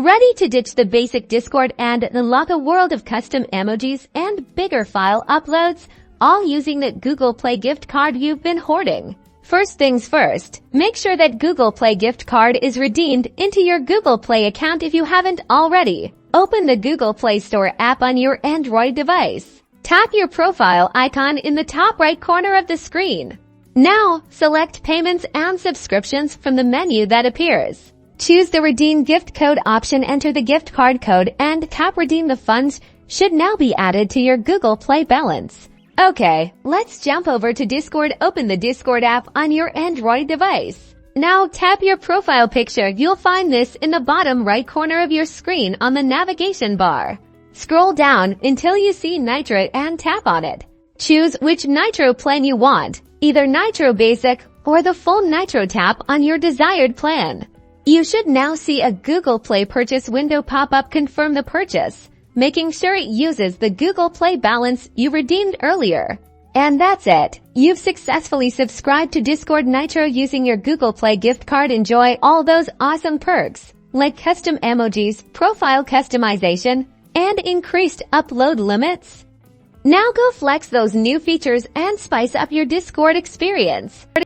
Ready to ditch the basic Discord and unlock a world of custom emojis and bigger file uploads, all using the Google Play gift card you've been hoarding? First things first, make sure that Google Play gift card is redeemed into your Google Play account if you haven't already. Open the Google Play Store app on your Android device. Tap your profile icon in the top right corner of the screen. Now, select Payments and Subscriptions from the menu that appears. Choose the Redeem Gift Code option, enter the gift card code, and tap Redeem. The funds should now be added to your Google Play balance. Okay, let's jump over to Discord. Open the Discord app on your Android device. Now tap your profile picture. You'll find this in the bottom right corner of your screen on the navigation bar. Scroll down until you see Nitro and tap on it. Choose which Nitro plan you want, either Nitro Basic or the full Nitro. Tap on your desired plan. You should now see a Google Play purchase window pop up. Confirm the purchase, making sure it uses the Google Play balance you redeemed earlier. And that's it. You've successfully subscribed to Discord Nitro using your Google Play gift card. Enjoy all those awesome perks, like custom emojis, profile customization, and increased upload limits. Now go flex those new features and spice up your Discord experience.